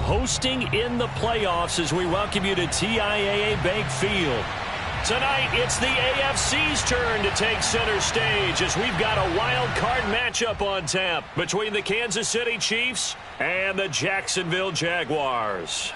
Hosting in the playoffs as we welcome you to TIAA Bank Field. Tonight, it's the AFC's turn to take center stage as we've got a wild card matchup on tap between the Kansas City Chiefs and the Jacksonville Jaguars.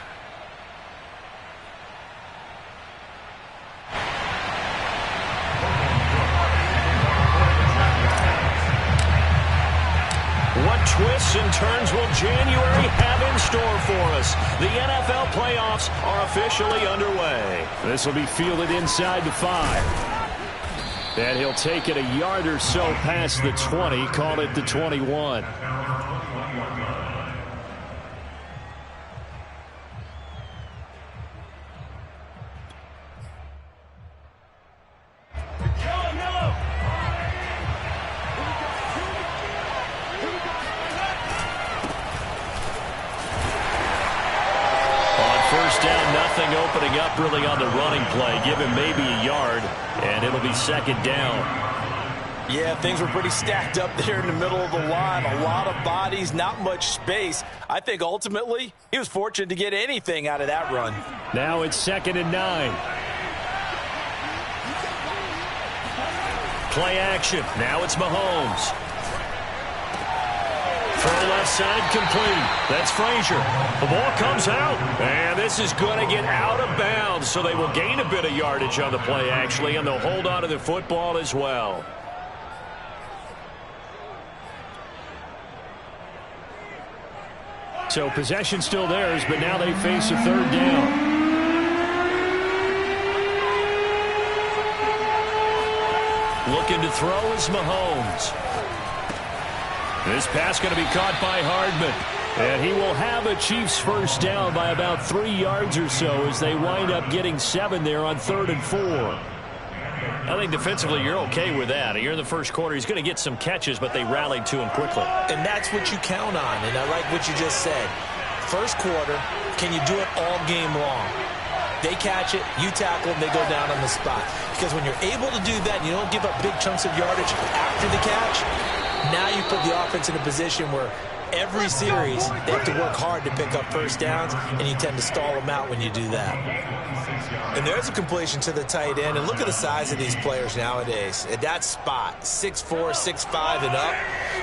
What twists and turns will January have in store for us? The NFL playoffs are officially underway. This will be fielded inside the 5. And he'll take it a yard or so past the 20, call it the 21. Opening up really on the running play. Give him maybe a yard, and it'll be second down. Yeah, things were pretty stacked up there in the middle of the line. A lot of bodies, not much space. I think ultimately he was fortunate to get anything out of that run. Now it's 2nd and 9. Play action. Now it's Mahomes. Throw left side complete. That's Frazier. The ball comes out, and this is going to get out of bounds, so they will gain a bit of yardage on the play, actually, and they'll hold on to the football as well. So possession still theirs, but now they face a 3rd down. Looking to throw is Mahomes. This pass going to be caught by Hardman. And he will have a Chiefs first down by about 3 yards or so as they wind up getting 7 there on 3rd and 4. I think defensively you're okay with that. You're in the first quarter. He's going to get some catches, but they rallied to him quickly. And that's what you count on, and I like what you just said. First quarter, can you do it all game long? They catch it, you tackle them, they go down on the spot. Because when you're able to do that and you don't give up big chunks of yardage after the catch, now you put the offense in a position where every series they have to work hard to pick up first downs, and you tend to stall them out when you do that. And there's a completion to the tight end, and look at the size of these players nowadays. At that spot, 6'4", 6'5", and up.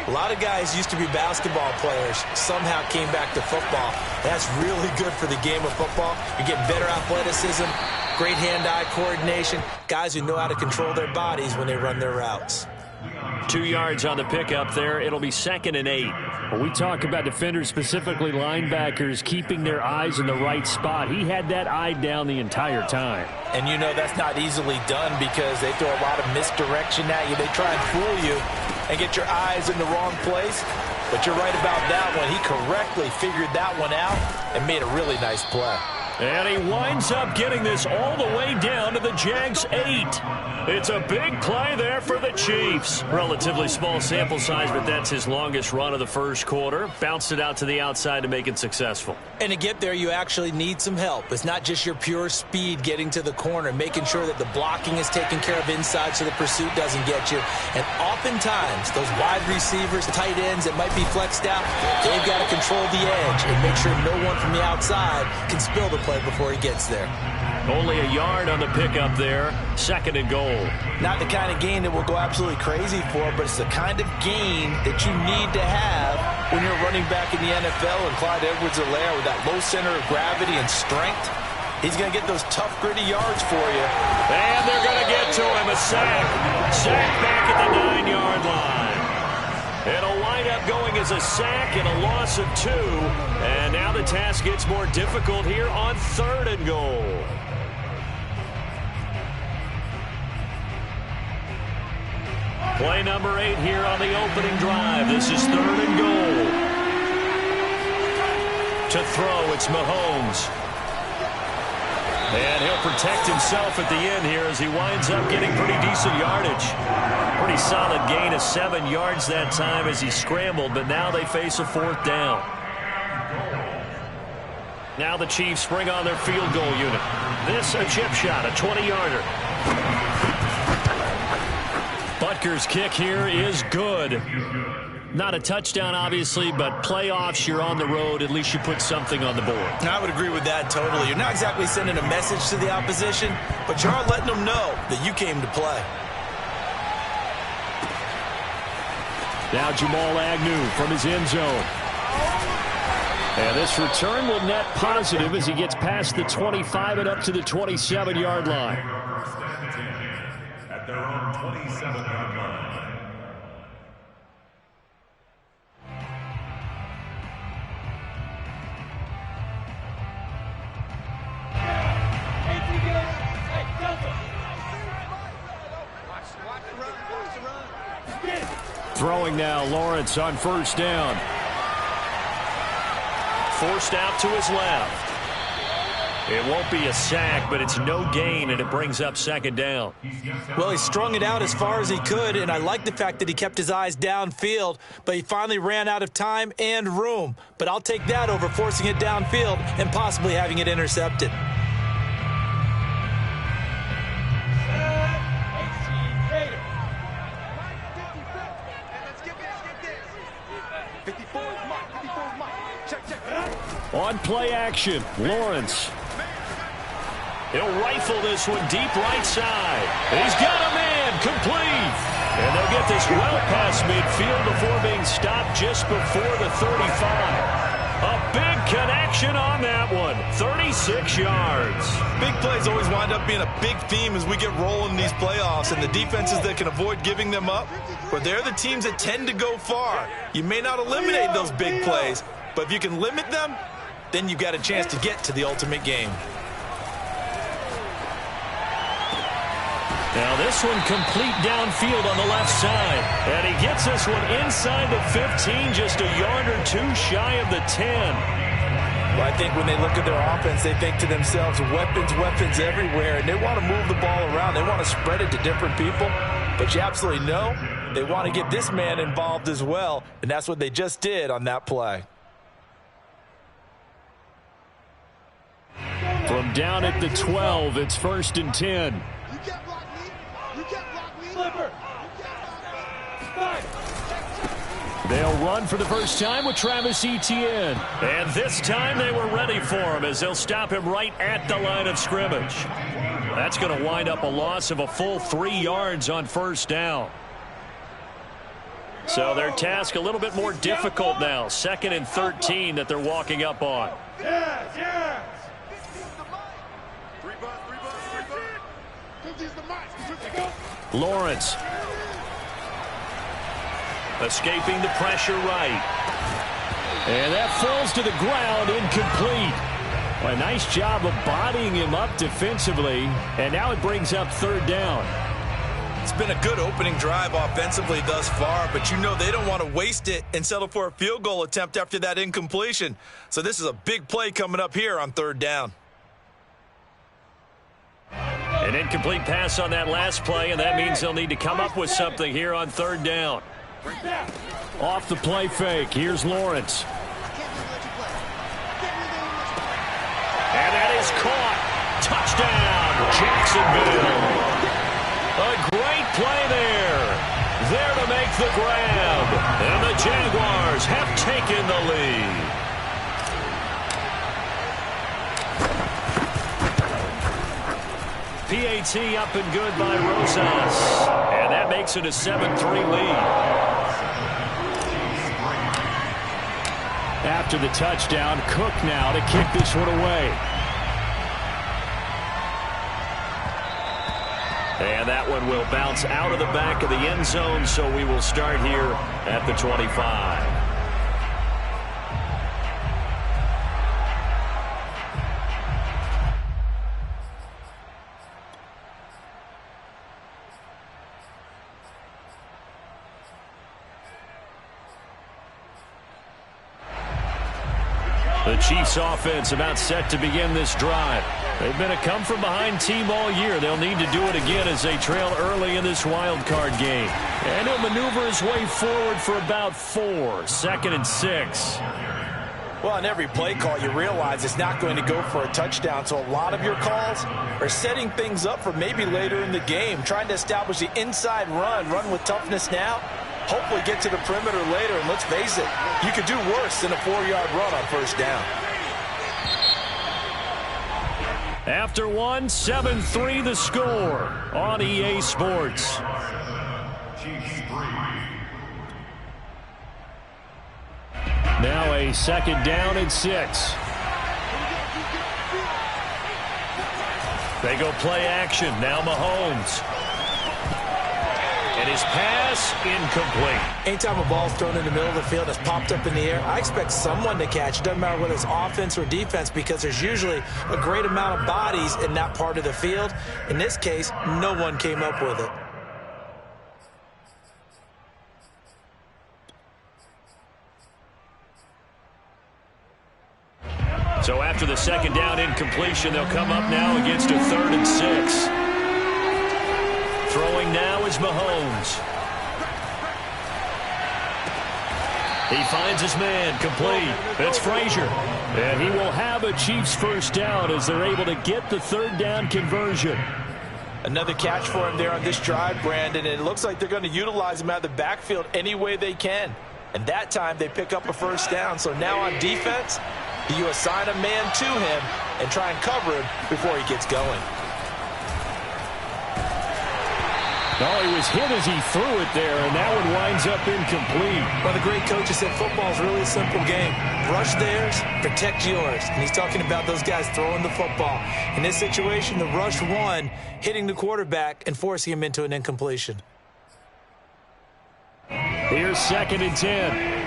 A lot of guys used to be basketball players, somehow came back to football. That's really good for the game of football. You're getting better athleticism, great hand-eye coordination, guys who know how to control their bodies when they run their routes. 2 yards on the pickup there. It'll be 2nd and 8. When we talk about defenders, specifically linebackers, keeping their eyes in the right spot, he had that eye down the entire time. And you know that's not easily done because they throw a lot of misdirection at you. They try and fool you and get your eyes in the wrong place. But you're right about that one. He correctly figured that one out and made a really nice play. And he winds up getting this all the way down to the Jags 8. It's a big play there for the Chiefs. Relatively small sample size, but that's his longest run of the first quarter. Bounced it out to the outside to make it successful. And to get there, you actually need some help. It's not just your pure speed getting to the corner, making sure that the blocking is taken care of inside so the pursuit doesn't get you. And oftentimes, those wide receivers, tight ends that might be flexed out, they've got to control the edge and make sure no one from the outside can spill the play before he gets there. Only a yard on the pickup there. 2nd and goal. Not the kind of gain that we'll go absolutely crazy for, but it's the kind of gain that you need to have when you're running back in the NFL. And Clyde Edwards-Helaire with that low center of gravity and strength, he's going to get those tough, gritty yards for you. And they're going to get to him. A sack. Sack back at the 9-yard line. It'll wind up going as a sack and a loss of 2. And now the task gets more difficult here on 3rd and goal. Play number 8 here on the opening drive. This is 3rd and goal. To throw, it's Mahomes. And he'll protect himself at the end here as he winds up getting pretty decent yardage. Pretty solid gain of 7 yards that time as he scrambled, but now they face a 4th down. Now the Chiefs bring on their field goal unit. This a chip shot, a 20-yarder. Butker's kick here is good. Not a touchdown, obviously, but playoffs, you're on the road. At least you put something on the board. I would agree with that totally. You're not exactly sending a message to the opposition, but you are letting them know that you came to play. Now Jamal Agnew from his end zone. And this return will net positive as he gets past the 25 and up to the 27-yard line. At their own 27-yard line. Throwing now, Lawrence on first down. Forced out to his left. It won't be a sack, but it's no gain, and it brings up second down. Well, he strung it out as far as he could, and I like the fact that he kept his eyes downfield, but he finally ran out of time and room. But I'll take that over forcing it downfield and possibly having it intercepted. On play action, Lawrence. He'll rifle this one deep right side. He's got a man, complete. And they'll get this well past midfield before being stopped just before the 35. A big connection on that one, 36 yards. Big plays always wind up being a big theme as we get rolling in these playoffs, and the defenses that can avoid giving them up, but they're the teams that tend to go far. You may not eliminate those big plays, but if you can limit them, then you've got a chance to get to the ultimate game. Now this one complete downfield on the left side. And he gets this one inside the 15, just a yard or two shy of the 10. Well, I think when they look at their offense, they think to themselves, weapons, weapons everywhere, and they want to move the ball around. They want to spread it to different people. But you absolutely know they want to get this man involved as well, and that's what they just did on that play. From down at the 12, it's 1st and 10. They'll run for the first time with Travis Etienne. And this time they were ready for him as they'll stop him right at the line of scrimmage. That's going to wind up a loss of a full 3 yards on first down. So their task a little bit more difficult now. 2nd and 13 that they're walking up on. Lawrence. Escaping the pressure right. And that falls to the ground, incomplete. Well, a nice job of bodying him up defensively. And now it brings up 3rd down. It's been a good opening drive offensively thus far, but you know they don't want to waste it and settle for a field goal attempt after that incompletion. So this is a big play coming up here on 3rd down. An incomplete pass on that last play, and that means they'll need to come up with something here on 3rd down. Off the play fake, here's Lawrence. And that is caught. Touchdown, Jacksonville. A great play there. There to make the grab. And the Jaguars have taken the lead. PAT up and good by Rosas. And that makes it a 7-3 lead. After the touchdown, Cook now to kick this one away. And that one will bounce out of the back of the end zone, so we will start here at the 25. The Chiefs offense about set to begin this drive. They've been a come-from-behind team all year. They'll need to do it again as they trail early in this wild card game. And he'll maneuver his way forward for about 4. 2nd and 6. Well, on every play call, you realize it's not going to go for a touchdown. So a lot of your calls are setting things up for maybe later in the game, trying to establish the inside run with toughness now, hopefully get to the perimeter later. And let's face it, you could do worse than a 4-yard run on first down. After one, 7-3 the score on EA Sports. Now a second down and 6. They go play action. Now Mahomes. And his pass incomplete. Anytime a ball's thrown in the middle of the field that's popped up in the air, I expect someone to catch. Doesn't matter whether it's offense or defense, because there's usually a great amount of bodies in that part of the field. In this case, no one came up with it. So after the second down incompletion, they'll come up now against a 3rd and 6. Throwing now is Mahomes. He finds his man, complete. It's Frazier. And he will have a Chiefs first down as they're able to get the 3rd down conversion. Another catch for him there on this drive, Brandon, and it looks like they're going to utilize him out of the backfield any way they can. And that time they pick up a first down. So now on defense, you assign a man to him and try and cover him before he gets going. Oh, he was hit as he threw it there, and that one winds up incomplete. Well, the great coaches said football is really a simple game. Rush theirs, protect yours. And he's talking about those guys throwing the football. In this situation, the rush won, hitting the quarterback and forcing him into an incompletion. Here's 2nd and 10.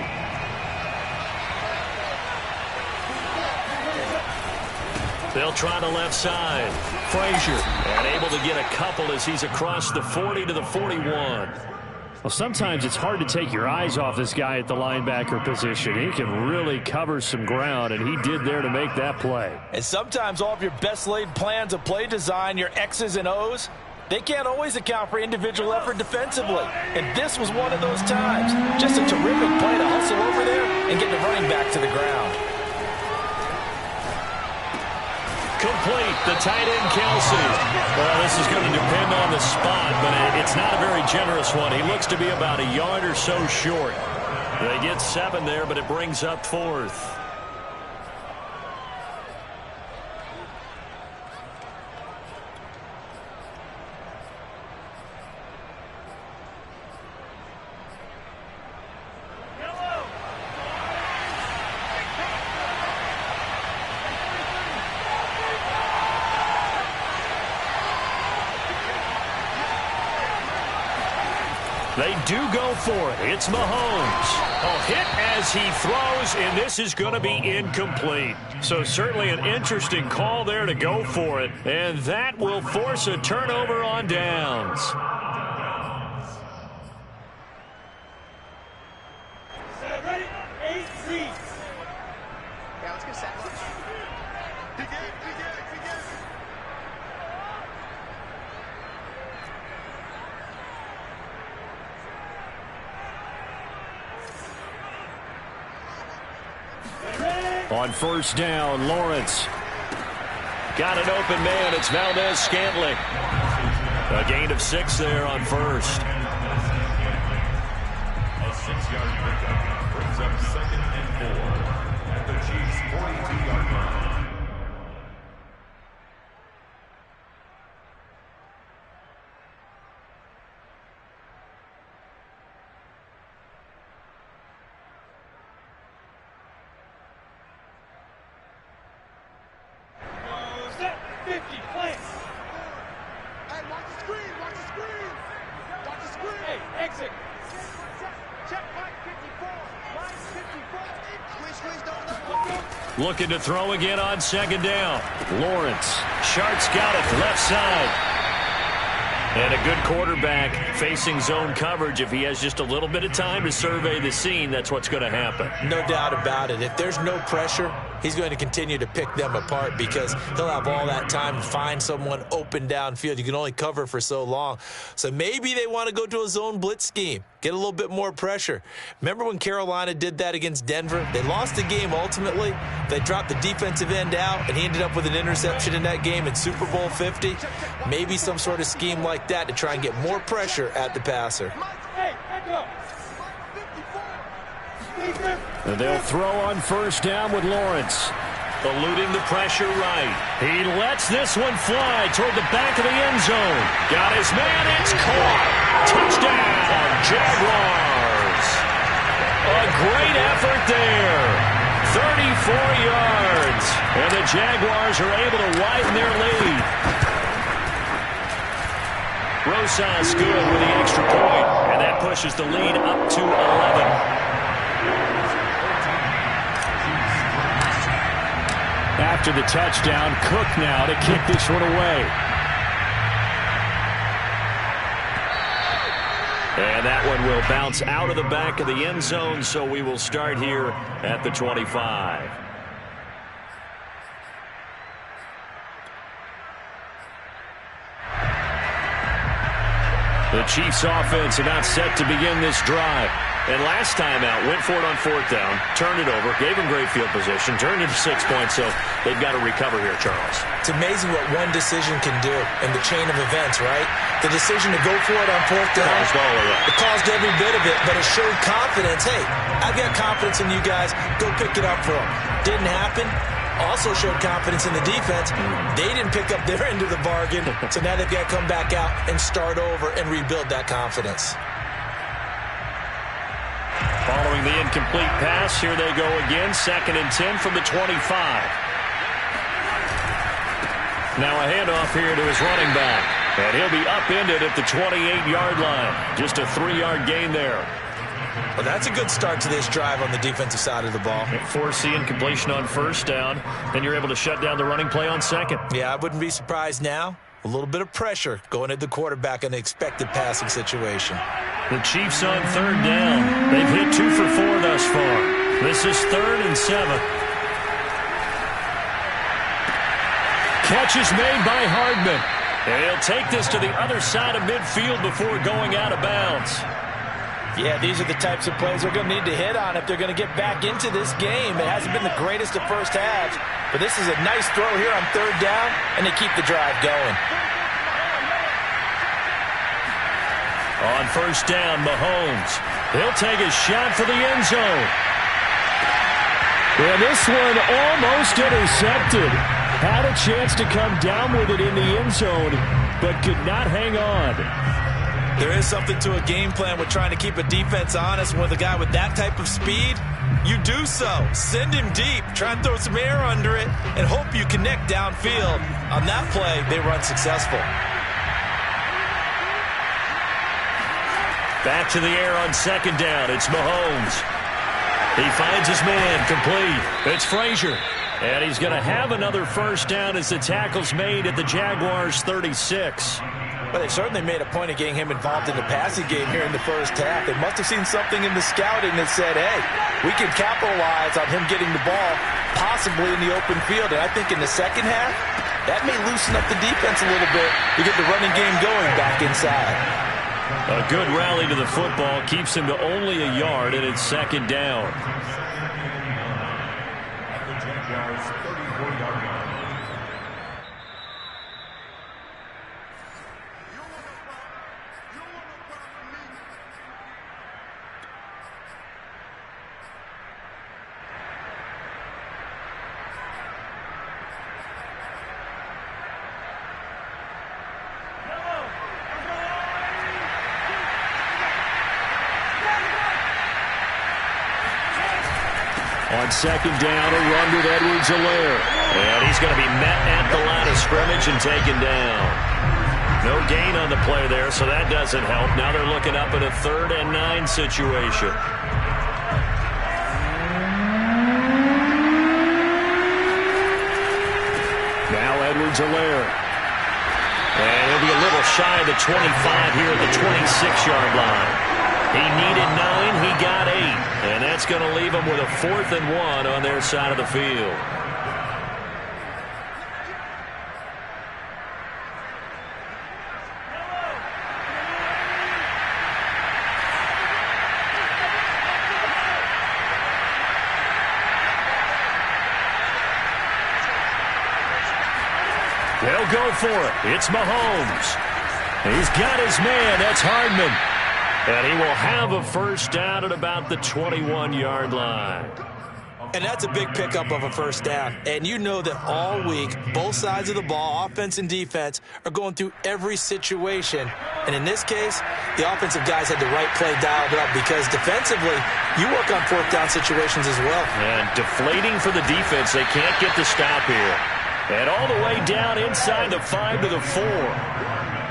They'll try the left side. Frazier, and able to get a couple as he's across the 40 to the 41. Well, sometimes it's hard to take your eyes off this guy at the linebacker position. He can really cover some ground, and he did there to make that play. And sometimes all of your best laid plans of play design, your X's and O's, they can't always account for individual effort defensively. And this was one of those times. Just a terrific play to hustle over there and get the running back to the ground. Complete, the tight end, Kelsey. Well, this is going to depend on the spot, but it's not a very generous one. He looks to be about a yard or so short. They get 7 there, but it brings up 4th. They do go for it. It's Mahomes. A hit as he throws, and this is going to be incomplete. So certainly an interesting call there to go for it, and that will force a turnover on downs. Ready? 8 seats. Yeah, let's get set. Begin. On first down, Lawrence. Got an open man. It's Valdez-Scantling. A gain of 6 there on first. A 6-yard pickup brings up 2nd and 4 at the Chiefs' 42-yard line. Set 50, place. Hey, watch the screen. Watch the screen. Hey, exit. Check Mike 54. Squeeze, don't. Looking to throw again on second down. Lawrence. Shart's got it left side. And a good quarterback facing zone coverage. If he has just a little bit of time to survey the scene, that's what's going to happen. No doubt about it. If there's no pressure, he's going to continue to pick them apart because he'll have all that time to find someone open downfield. You can only cover for so long. So maybe they want to go to a zone blitz scheme, get a little bit more pressure. Remember when Carolina did that against Denver? They lost the game ultimately. They dropped the defensive end out, and he ended up with an interception in that game in Super Bowl 50. Maybe some sort of scheme like that to try and get more pressure at the passer. Hey, back up. And they'll throw on first down with Lawrence. Eluding the pressure right. He lets this one fly toward the back of the end zone. Got his man. It's caught. Touchdown, Jaguars. A great effort there. 34 yards. And the Jaguars are able to widen their lead. Rosas good with the extra point. And that pushes the lead up to 11. After the touchdown, Cook now to kick this one away. And that one will bounce out of the back of the end zone, so we will start here at the 25. The Chiefs offense about set to begin this drive. And last time out, went for it on fourth down, turned it over, gave them great field position, turned it to 6 points, so they've got to recover here, Charles. It's amazing what one decision can do in the chain of events, right? The decision to go for it on fourth down. Caused all of that. It caused every bit of it, but it showed confidence. Hey, I've got confidence in you guys. Go pick it up for them. Didn't happen. Also showed confidence in the defense. They didn't pick up their end of the bargain, so now they've got to come back out and start over and rebuild that confidence. Following the incomplete pass, here they go again. 2nd and 10 from the 25. Now a handoff here to his running back. And he'll be upended at the 28-yard line. Just a 3-yard gain there. Well, that's a good start to this drive on the defensive side of the ball. Force the incompletion on first down. Then you're able to shut down the running play on second. Yeah, I wouldn't be surprised now. A little bit of pressure going at the quarterback in the expected passing situation. The Chiefs on 3rd down. They've hit 2 for 4 thus far. This is 3rd and 7. Catch is made by Hardman. And he'll take this to the other side of midfield before going out of bounds. Yeah, these are the types of plays they're going to need to hit on if they're going to get back into this game. It hasn't been the greatest of first halves, but this is a nice throw here on 3rd down, and they keep the drive going. On first down, Mahomes. He'll take a shot for the end zone. And this one almost intercepted. Had a chance to come down with it in the end zone, but could not hang on. There is something to a game plan with trying to keep a defense honest. With a guy with that type of speed, you do so. Send him deep, try and throw some air under it, and hope you connect downfield. On that play, they were unsuccessful. Back to the air on 2nd down. It's Mahomes. He finds his man complete. It's Frazier. And he's going to have another first down as the tackle's made at the Jaguars' 36. But they certainly made a point of getting him involved in the passing game here in the first half. They must have seen something in the scouting that said, hey, we can capitalize on him getting the ball possibly in the open field. And I think in the second half, that may loosen up the defense a little bit to get the running game going back inside. A good rally to the football keeps him to only a yard, and it's 2nd down. At the Jaguars' 34-yard line. On 2nd down, a run with Edwards-Helaire. And he's going to be met at the line of scrimmage and taken down. No gain on the play there, so that doesn't help. Now they're looking up at a 3rd and 9 situation. Now Edwards-Helaire. And he'll be a little shy of the 25 here at the 26-yard line. He needed 9, he got 8. And that's going to leave them with a 4th and 1 on their side of the field. They'll go for it. It's Mahomes. He's got his man. That's Hardman. And he will have a first down at about the 21-yard line. And that's a big pickup of a first down. And you know that all week, both sides of the ball, offense and defense, are going through every situation. And in this case, the offensive guys had the right play dialed up because defensively, you work on fourth down situations as well. And deflating for the defense. They can't get the stop here. And all the way down inside the 5 to the 4.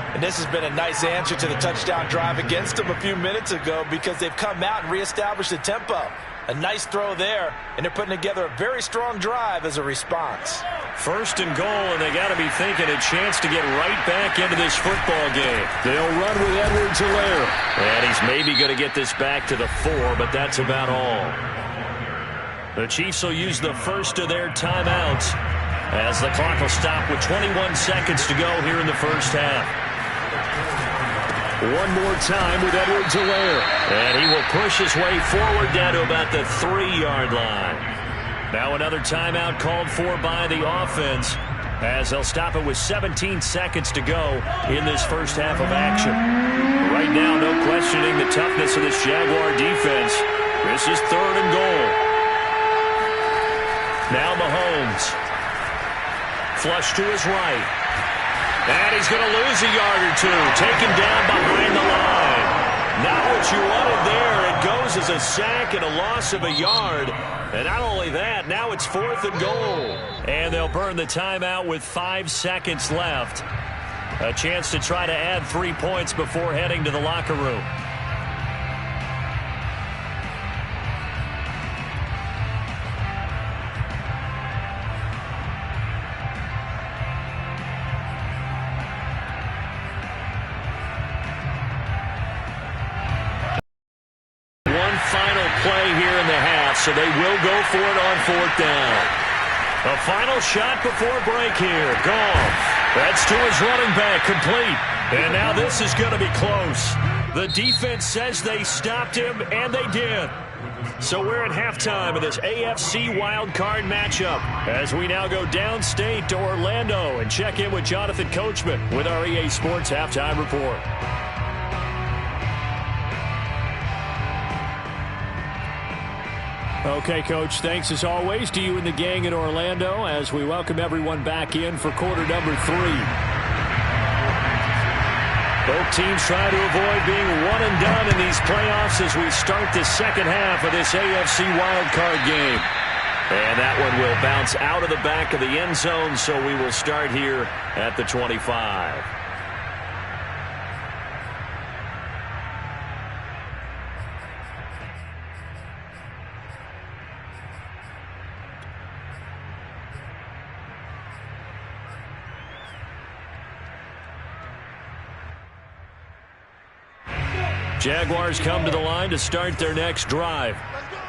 And this has been a nice answer to the touchdown drive against them a few minutes ago because they've come out and reestablished the tempo. A nice throw there, and they're putting together a very strong drive as a response. First and goal, and they got to be thinking a chance to get right back into this football game. They'll run with Edwards-Helaire. And he's maybe going to get this back to the 4, but that's about all. The Chiefs will use the first of their timeouts as the clock will stop with 21 seconds to go here in the first half. One more time with Edwards-Helaire. And he will push his way forward down to about the 3-yard line. Now another timeout called for by the offense as they'll stop it with 17 seconds to go in this first half of action. Right now, no questioning the toughness of this Jaguar defense. This is 3rd and goal. Now Mahomes. Flush to his right. And he's going to lose a yard or two. Taken down behind the line. Not what you wanted there. It goes as a sack and a loss of a yard. And not only that, now it's 4th and goal. And they'll burn the timeout with 5 seconds left. A chance to try to add 3 points before heading to the locker room. So they will go for it on 4th down. A final shot before break here. Goff. That's to his running back. Complete. And now this is going to be close. The defense says they stopped him, and they did. So we're at halftime of this AFC wildcard matchup as we now go downstate to Orlando and check in with Jonathan Coachman with our EA Sports Halftime Report. Okay, Coach, thanks as always to you and the gang in Orlando as we welcome everyone back in for quarter number 3. Both teams try to avoid being one and done in these playoffs as we start the second half of this AFC wildcard game. And that one will bounce out of the back of the end zone, so we will start here at the 25. Jaguars come to the line to start their next drive.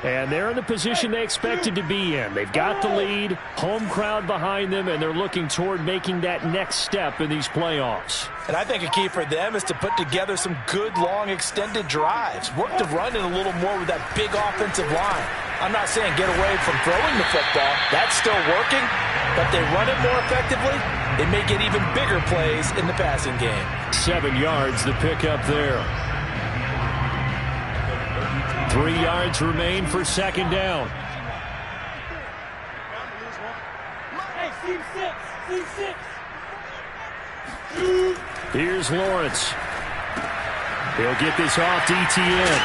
And they're in the position they expected to be in. They've got the lead, home crowd behind them, and they're looking toward making that next step in these playoffs. And I think a key for them is to put together some good, long, extended drives. Work to run it a little more with that big offensive line. I'm not saying get away from throwing the football. That's still working. But they run it more effectively, they may get even bigger plays in the passing game. 7 yards the pickup there. 3 yards remain for second down. Hey, C6. Here's Lawrence. He'll get this off to ETN.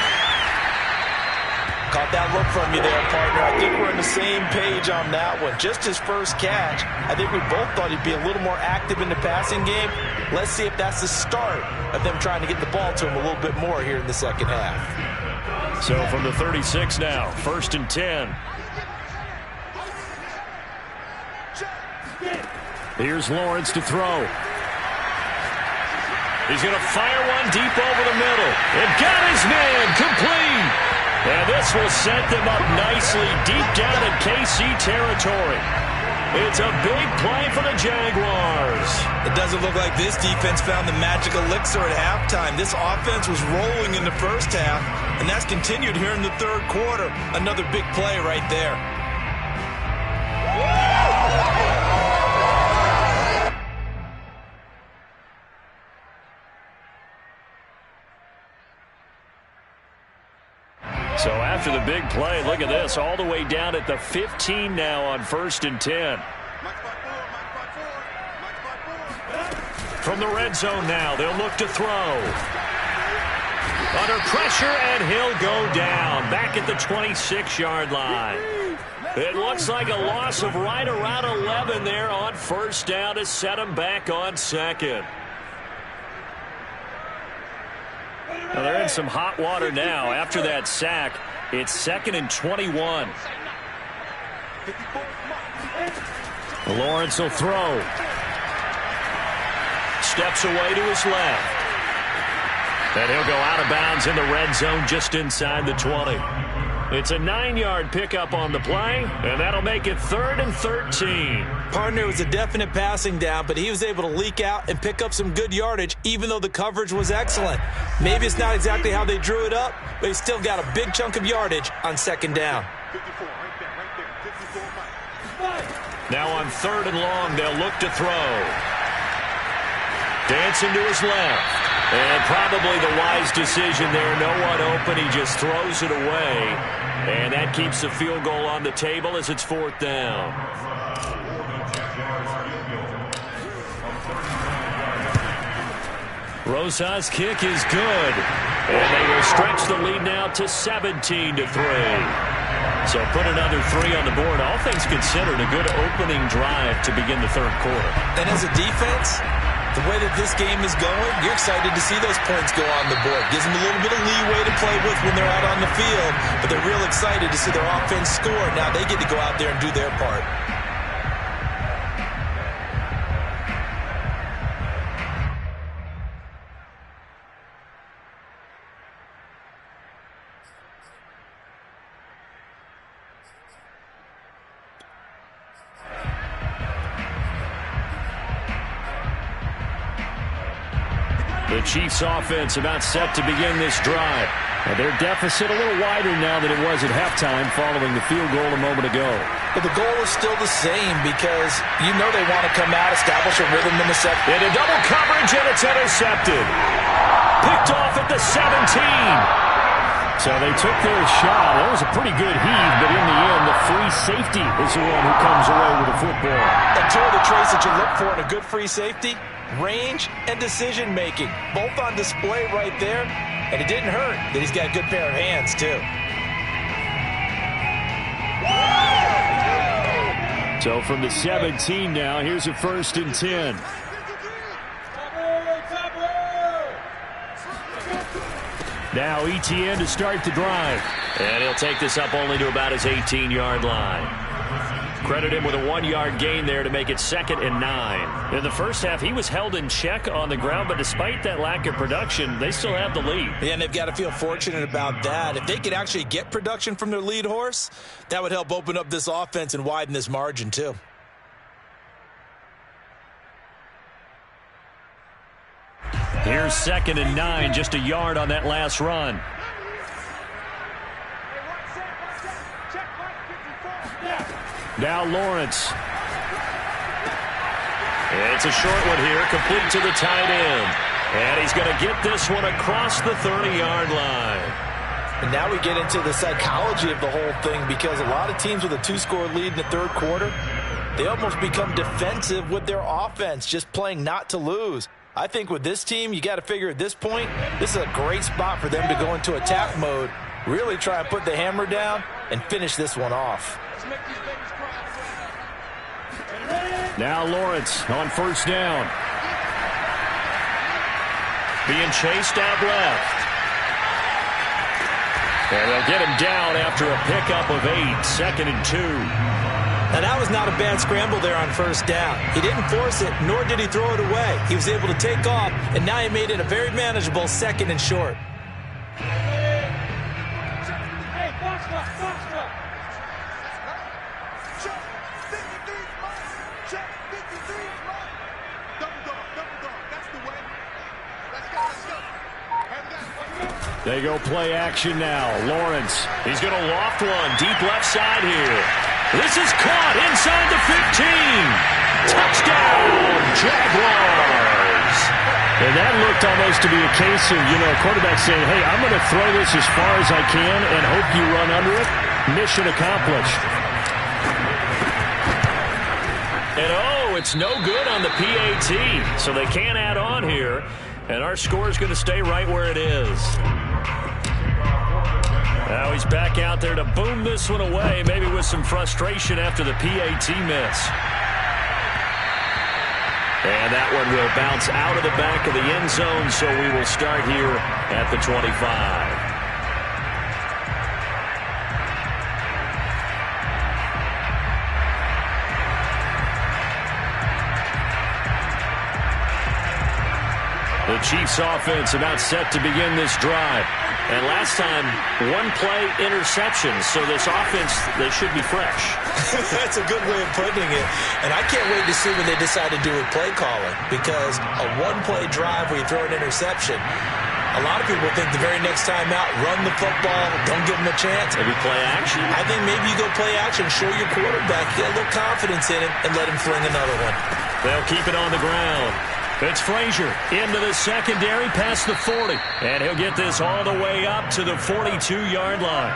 Caught that look from you there, partner. I think we're on the same page on that one. Just his first catch. I think we both thought he'd be a little more active in the passing game. Let's see if that's the start of them trying to get the ball to him a little bit more here in the second half. So from the 36 now, 1st and 10. Here's Lawrence to throw. He's going to fire one deep over the middle. It got his man complete. And this will set them up nicely deep down in KC territory. It's a big play for the Jaguars. It doesn't look like this defense found the magic elixir at halftime. This offense was rolling in the first half, and that's continued here in the third quarter. Another big play right there. after the big play. Look at this, all the way down at the 15 now on 1st and 10. From the red zone now, they'll look to throw. Under pressure, and he'll go down. Back at the 26-yard line. It looks like a loss of right around 11 there on 1st down to set him back on 2nd. Well, they're in some hot water now. After that sack, it's 2nd and 21. Lawrence will throw. Steps away to his left. And he'll go out of bounds in the red zone just inside the 20. It's a 9-yard pickup on the play, and that'll make it 3rd and 13. Partner was a definite passing down, but he was able to leak out and pick up some good yardage, even though the coverage was excellent. Maybe it's not exactly how they drew it up, but he still got a big chunk of yardage on 2nd down. Now on 3rd and long, they'll look to throw. Dancing to his left. And probably the wise decision there. No one open. He just throws it away. And that keeps the field goal on the table as it's 4th down. Rosas' kick is good. And they will stretch the lead now to 17-3. So put another 3 on the board. All things considered, a good opening drive to begin the 3rd quarter. And as a defense, the way that this game is going, you're excited to see those points go on the board. Gives them a little bit of leeway to play with when they're out on the field, but they're real excited to see their offense score. Now they get to go out there and do their part. The Chiefs offense about set to begin this drive. Their deficit a little wider now than it was at halftime following the field goal a moment ago. But the goal is still the same because you know they want to come out, establish a rhythm in the second. Into double coverage, and it's intercepted. Picked off at the 17. So they took their shot. That was a pretty good heave, but in the end, the free safety is the one who comes away with the football. And two of the traits that you look for in a good free safety, range and decision-making, both on display right there. And it didn't hurt that he's got a good pair of hands, too. So from the 17 now, here's a 1st and 10. Now Etienne to start the drive. And he'll take this up only to about his 18-yard line. Credit him with a 1-yard gain there to make it 2nd and 9. In the first half, he was held in check on the ground, but despite that lack of production, they still have the lead. Yeah, and they've got to feel fortunate about that. If they could actually get production from their lead horse, that would help open up this offense and widen this margin, too. Here's 2nd and 9, just a yard on that last run. Now Lawrence. It's a short one here, complete to the tight end. And he's going to get this one across the 30-yard line. And now we get into the psychology of the whole thing because a lot of teams with a 2-score lead in the 3rd quarter, they almost become defensive with their offense, just playing not to lose. I think with this team, you got to figure at this point, this is a great spot for them to go into attack mode, really try and put the hammer down and finish this one off. Now Lawrence on 1st down. Being chased out left. And they'll get him down after a pickup of 8, 2nd and 2. Now, that was not a bad scramble there on 1st down. He didn't force it, nor did he throw it away. He was able to take off, and now he made it a very manageable 2nd and short. They go play action now. Lawrence, he's going to loft one deep left side here. This is caught inside the 15. Touchdown, Jaguars. And that looked almost to be a case of, a quarterback saying, hey, I'm going to throw this as far as I can and hope you run under it. Mission accomplished. And it's no good on the PAT, so they can't add on here. And our score is going to stay right where it is. Now he's back out there to boom this one away, maybe with some frustration after the PAT miss. And that one will bounce out of the back of the end zone, so we will start here at the 25. The Chiefs offense about set to begin this drive. And last time, one-play interception. So this offense, they should be fresh. That's a good way of putting it. And I can't wait to see what they decide to do with play calling. Because a one-play drive where you throw an interception, a lot of people think the very next time out, run the football, don't give them a chance. Maybe play action. I think maybe you go play action, show your quarterback, get a little confidence in him, and let him fling another one. They'll keep it on the ground. It's Frazier into the secondary past the 40. And he'll get this all the way up to the 42-yard line.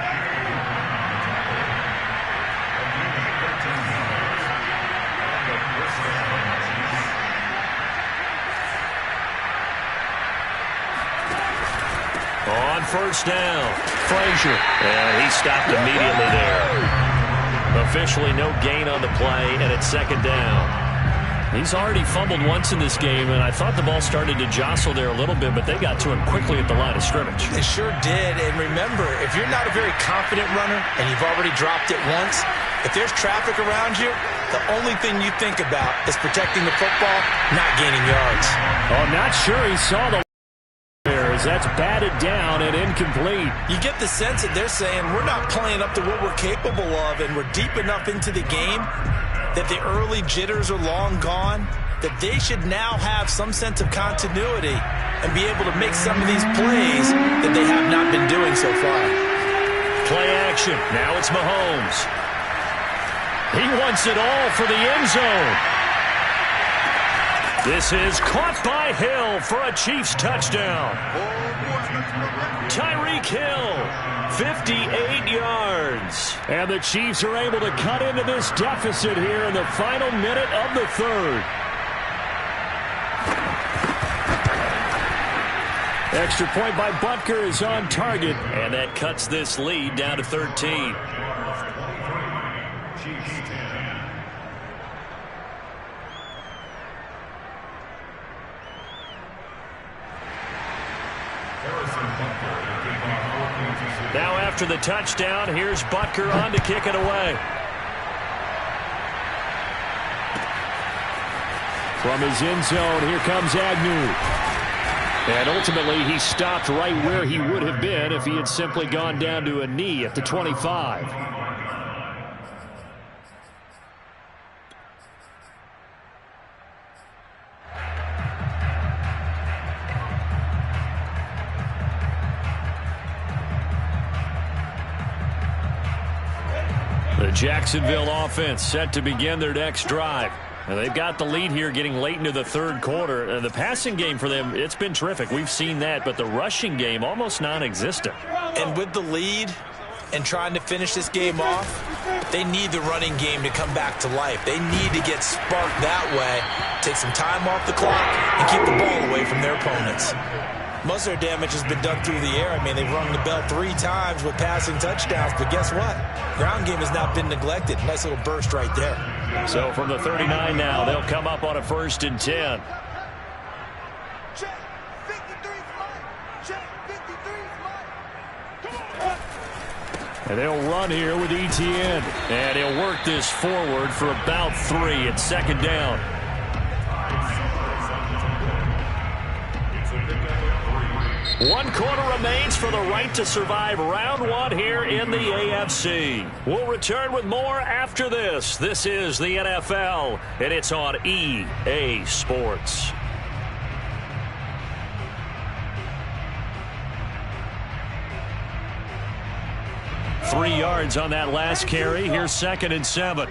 On first down, Frazier. And he stopped immediately there. Officially no gain on the play, and it's second down. He's already fumbled once in this game, and I thought the ball started to jostle there a little bit, but they got to him quickly at the line of scrimmage. They sure did, and remember, if you're not a very confident runner and you've already dropped it once, if there's traffic around you, the only thing you think about is protecting the football, not gaining yards. Oh, not sure he saw the as that's batted down and incomplete. You get the sense that they're saying we're not playing up to what we're capable of, and we're deep enough into the game that the early jitters are long gone, that they should now have some sense of continuity and be able to make some of these plays that they have not been doing so far. Play action. Now it's Mahomes. He wants it all for the end zone. This is caught by Hill for a Chiefs touchdown. Tyreek Hill, 58 yards. And the Chiefs are able to cut into this deficit here in the final minute of the third. Extra point by Butker is on target, and that cuts this lead down to 13. Now after the touchdown, here's Butker on to kick it away. From his end zone, here comes Agnew. And ultimately, he stopped right where he would have been if he had simply gone down to a knee at the 25. The Jacksonville offense set to begin their next drive. And they've got the lead here getting late into the third quarter. The passing game for them, it's been terrific. We've seen that, but the rushing game almost non-existent. And with the lead and trying to finish this game off, they need the running game to come back to life. They need to get sparked that way, take some time off the clock, and keep the ball away from their opponents. Most of their damage has been done through the air. I mean, they've rung the bell 3 times with passing touchdowns, but guess what? Ground game has not been neglected. Nice little burst right there. So from the 39 now, they'll come up on a 1st and 10. Check 53's Mike. Check 53's Mike. Come on. And they'll run here with Etienne. And he'll work this forward for about 3 at 2nd down. One quarter remains for the right to survive round 1 here in the AFC. We'll return with more after this. This is the NFL, and it's on EA Sports. Three yards on that last carry. Here's 2nd and 7.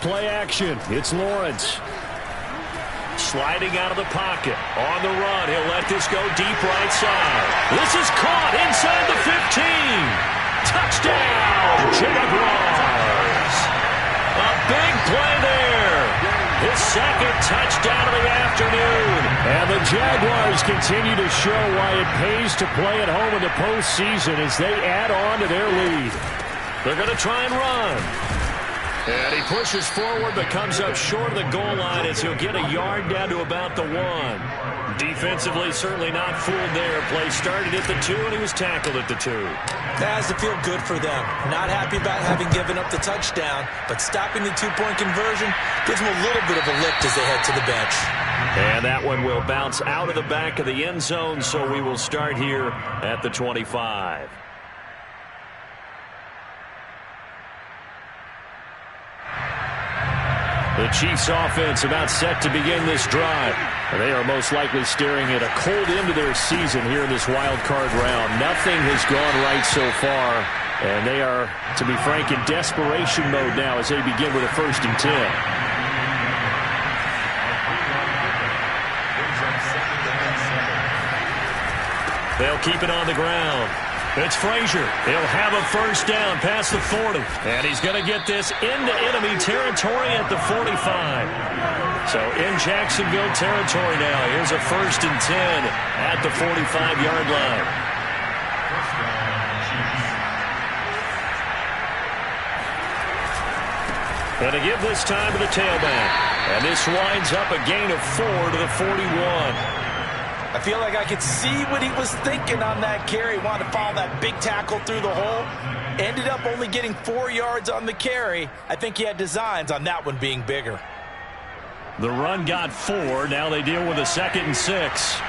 Play action. It's Lawrence. Sliding out of the pocket. On the run. He'll let this go deep right side. This is caught inside the 15. Touchdown, Jaguars. A big play there. His second touchdown of the afternoon. And the Jaguars continue to show why it pays to play at home in the postseason as they add on to their lead. They're going to try and run. And he pushes forward but comes up short of the goal line as he'll get a yard down to about the 1. Defensively, certainly not fooled there. Play started at the 2 and he was tackled at the 2. That has to feel good for them. Not happy about having given up the touchdown, but stopping the 2-point conversion gives them a little bit of a lift as they head to the bench. And that one will bounce out of the back of the end zone, so we will start here at the 25. The Chiefs offense about set to begin this drive. They are most likely staring at a cold end to their season here in this wild card round. Nothing has gone right so far, and they are, to be frank, in desperation mode now as they begin with a 1st and 10. They'll keep it on the ground. It's Frazier. He'll have a 1st down past the 40. And he's going to get this into enemy territory at the 45. So in Jacksonville territory now. Here's a 1st and 10 at the 45-yard line. And to give this time to the tailback. And this winds up a gain of 4 to the 41. I feel like I could see what he was thinking on that carry. Wanted to follow that big tackle through the hole. Ended up only getting 4 yards on the carry. I think he had designs on that one being bigger. The run got 4. Now they deal with a 2nd and 6.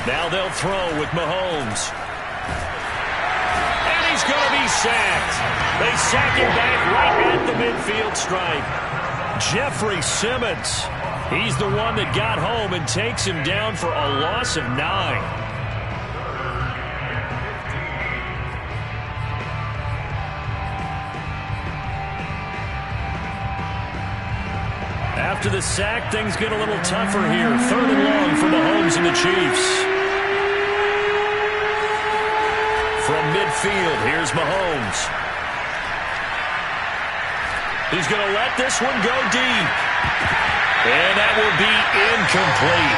Now they'll throw with Mahomes. And he's going to be sacked. They sack him back right at the midfield stripe. Jeffrey Simmons. He's the one that got home and takes him down for a loss of 9. After the sack, things get a little tougher here. 3rd and long for Mahomes and the Chiefs. From midfield, here's Mahomes. He's going to let this one go deep. And that will be incomplete.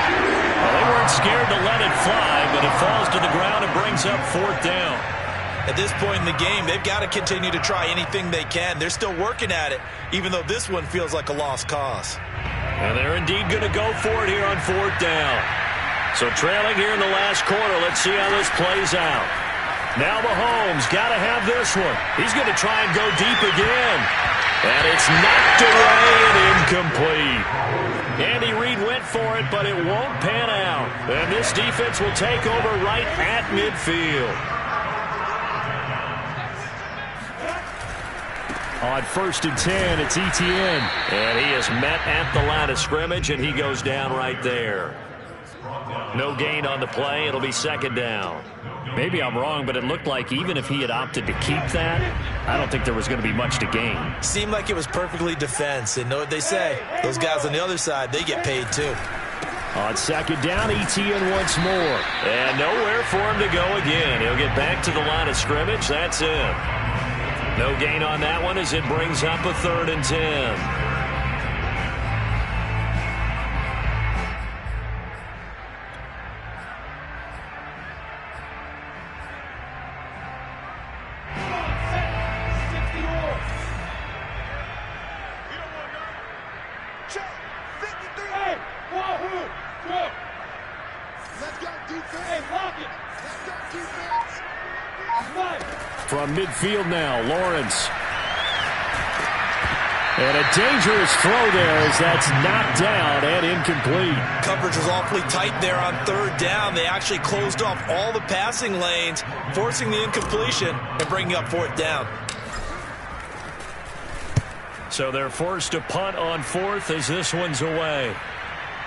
Well, they weren't scared to let it fly, but it falls to the ground and brings up 4th down. At this point in the game, they've got to continue to try anything they can. They're still working at it, even though this one feels like a lost cause. And they're indeed going to go for it here on 4th down. So trailing here in the last quarter, let's see how this plays out. Now Mahomes got to have this one. He's going to try and go deep again. And it's knocked away and incomplete. Andy Reid went for it, but it won't pan out. And this defense will take over right at midfield. On 1st and 10, it's Etienne. And he is met at the line of scrimmage, and he goes down right there. No gain on the play. It'll be 2nd down. Maybe I'm wrong, but it looked like even if he had opted to keep that, I don't think there was going to be much to gain. Seemed like it was perfectly defense. And know what they say? Those guys on the other side, they get paid too. On 2nd down, Etienne once more. And nowhere for him to go again. He'll get back to the line of scrimmage. That's it. No gain on that one as it brings up a 3rd and 10. From midfield now, Lawrence. And a dangerous throw there as that's knocked down and incomplete. Coverage was awfully tight there on 3rd down. They actually closed off all the passing lanes, forcing the incompletion and bringing up 4th down. So they're forced to punt on 4th as this one's away.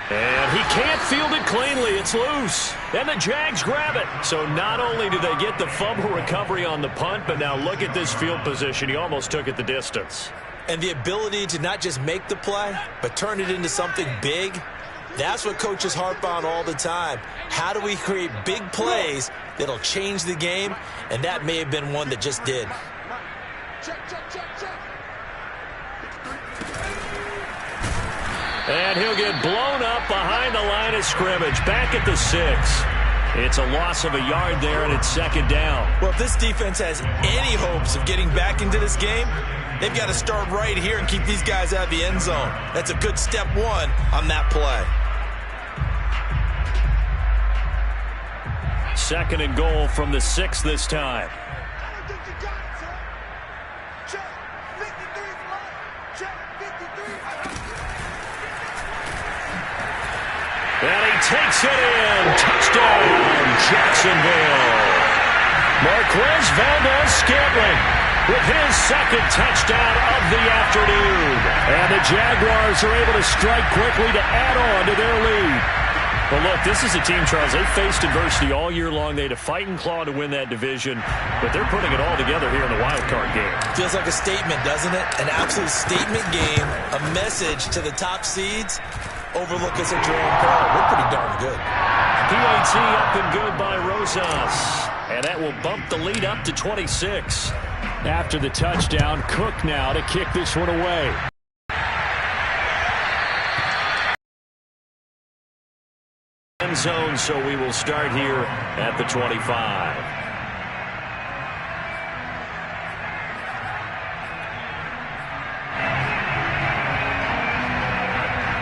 And he can't field it cleanly It's loose, and the Jags grab it. So not only do they get the fumble recovery on the punt, but now look at this field position. He almost took it the distance. And the ability to not just make the play, but turn it into something big, that's what coaches harp on all the time. How do we create big plays that'll change the game? And that may have been one that just did. Check, check, check, check. And he'll get blown up behind the line of scrimmage, back at the 6. It's a loss of a yard there, and it's second down. Well, if this defense has any hopes of getting back into this game, they've got to start right here and keep these guys out of the end zone. That's a good step one on that play. Second and goal from the 6 this time. I don't think you got it, sir. Check. 53 flag. Check. 53. And he takes it in. Touchdown, Jacksonville. Marquez Valdez-Scantling with his second touchdown of the afternoon. And the Jaguars are able to strike quickly to add on to their lead. But look, this is a team, Charles, they faced adversity all year long. They had to fight and claw to win that division, but they're putting it all together here in the wild card game. Feels like a statement, doesn't it? An absolute statement game, a message to the top seeds. Overlook us at your own peril. We're pretty darn good. PAT up and good by Rosas. And that will bump the lead up to 26. After the touchdown, Cook now to kick this one away. End zone, so we will start here at the 25.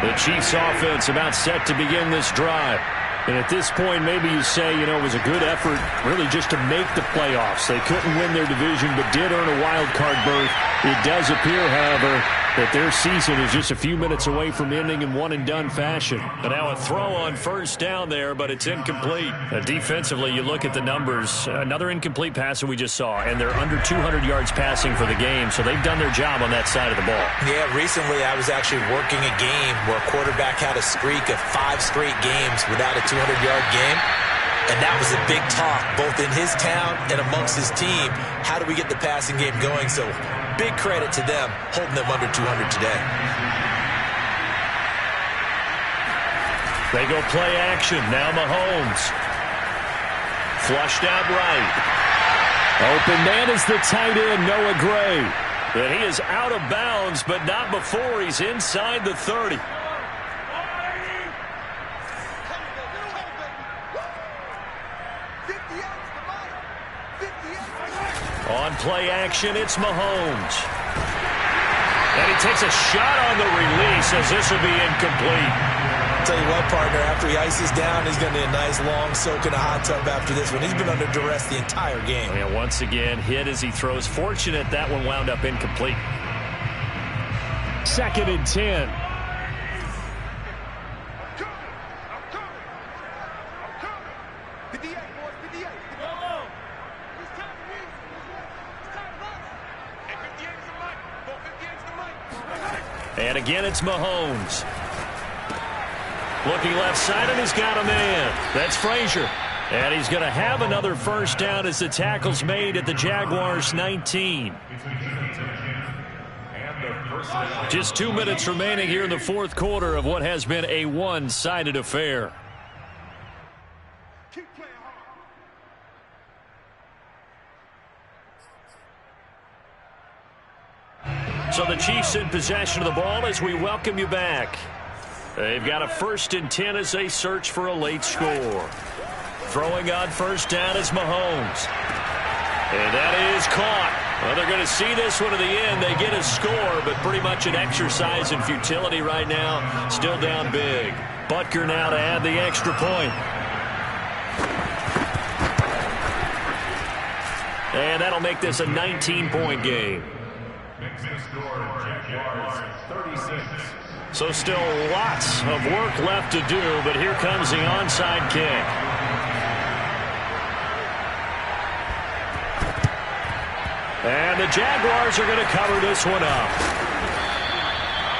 The Chiefs offense about set to begin this drive. And at this point, maybe you say, you know, it was a good effort really just to make the playoffs. They couldn't win their division, but did earn a wild card berth. It does appear, however, that their season is just a few minutes away from ending in one-and-done fashion. And now a throw on first down there, but it's incomplete. Defensively, you look at the numbers. Another incomplete pass that we just saw, and they're under 200 yards passing for the game, so they've done their job on that side of the ball. Yeah, recently I was actually working a game where a quarterback had a streak of 5 straight games without a 200-yard game. And that was a big talk, both in his town and amongst his team. How do we get the passing game going? So big credit to them, holding them under 200 today. They go play action. Now Mahomes. Flushed out right. Open man is the tight end, Noah Gray. And he is out of bounds, but not before he's inside the 30. On play action, it's Mahomes. And he takes a shot on the release as this will be incomplete. Tell you what, partner, after he ices down, he's going to need a nice long soak in a hot tub after this one. He's been under duress the entire game. And once again, hit as he throws. Fortunate that one wound up incomplete. Second and 10. And again, it's Mahomes. Looking left side, and he's got a man. That's Frazier. And he's going to have another first down as the tackle's made at the Jaguars' 19. Just 2 minutes remaining here in the fourth quarter of what has been a one-sided affair. So the Chiefs in possession of the ball as we welcome you back. They've got a 1st and 10 as they search for a late score. Throwing on first down is Mahomes. And that is caught. Well, they're going to see this one to the end. They get a score, but pretty much an exercise in futility right now. Still down big. Butker now to add the extra point. And that'll make this a 19-point game. So still lots of work left to do, but here comes the onside kick. And the Jaguars are going to cover this one up.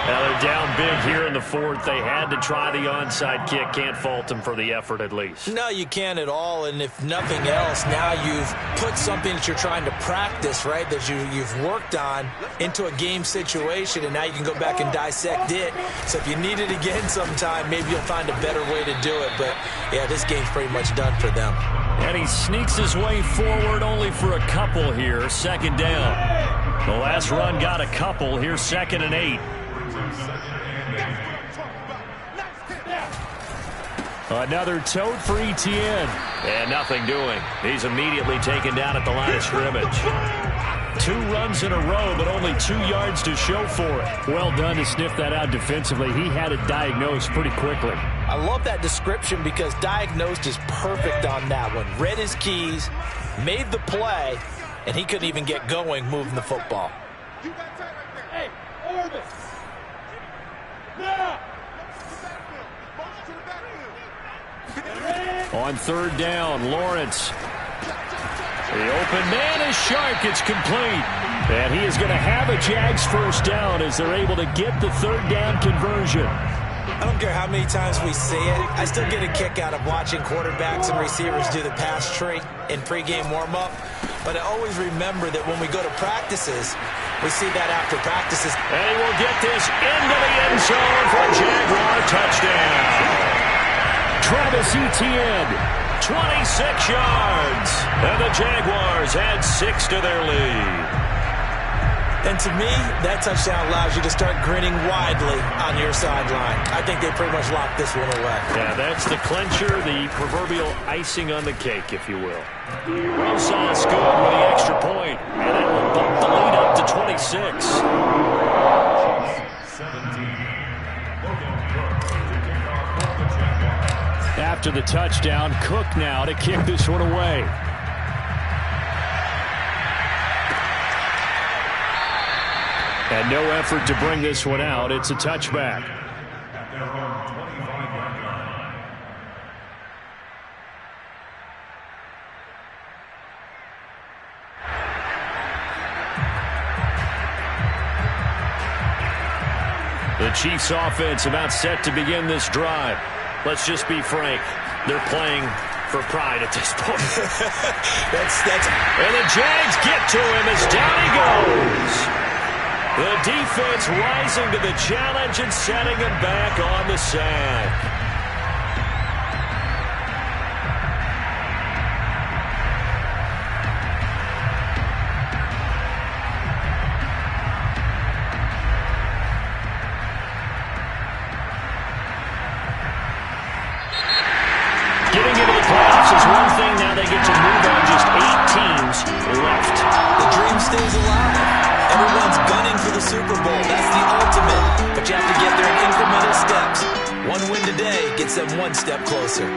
Now they're down big here in the fourth. They had to try the onside kick. Can't fault them for the effort at least. No, you can't at all. And if nothing else, now you've put something that you're trying to practice, right, that you've worked on into a game situation, and now you can go back and dissect it. So if you need it again sometime, maybe you'll find a better way to do it. But, yeah, this game's pretty much done for them. And he sneaks his way forward only for a couple here. Second down. The last run got a couple. Here's 2nd and 8. Another tote for Etienne. And nothing doing. He's immediately taken down at the line of scrimmage. 2 runs in a row, but only 2 yards to show for it. Well done to sniff that out defensively. He had it diagnosed pretty quickly. I love that description because diagnosed is perfect on that one. Read his keys, made the play, and he couldn't even get going moving the football. Hey, Orbis. Now. On 3rd down, Lawrence. The open man is sharp. It's complete. And he is going to have a Jags first down as they're able to get the 3rd down conversion. I don't care how many times we see it. I still get a kick out of watching quarterbacks and receivers do the pass tree in pregame warm-up. But I always remember that when we go to practices, we see that after practices. And he will get this into the end zone for a Jaguar touchdown. Travis Etienne, 26 yards. And the Jaguars add 6 to their lead. And to me, that touchdown allows you to start grinning widely on your sideline. I think they pretty much locked this one away. Yeah, that's the clincher, the proverbial icing on the cake, if you will. Rosas good with the extra point, and it will bump the lead up to 26. 17. After the touchdown, Cook now to kick this one away. And no effort to bring this one out. It's a touchback. At their own 25-yard line. The Chiefs offense about set to begin this drive. Let's just be frank. They're playing for pride at this point. And the Jags get to him as down he goes. The defense rising to the challenge and setting him back on the sack. Getting into the playoffs is one thing. Now they get to move on. Just 8 teams left. The dream stays alive. Everyone's gunning for the Super Bowl. That's the ultimate. But you have to get there in incremental steps. One win today gets them one step closer.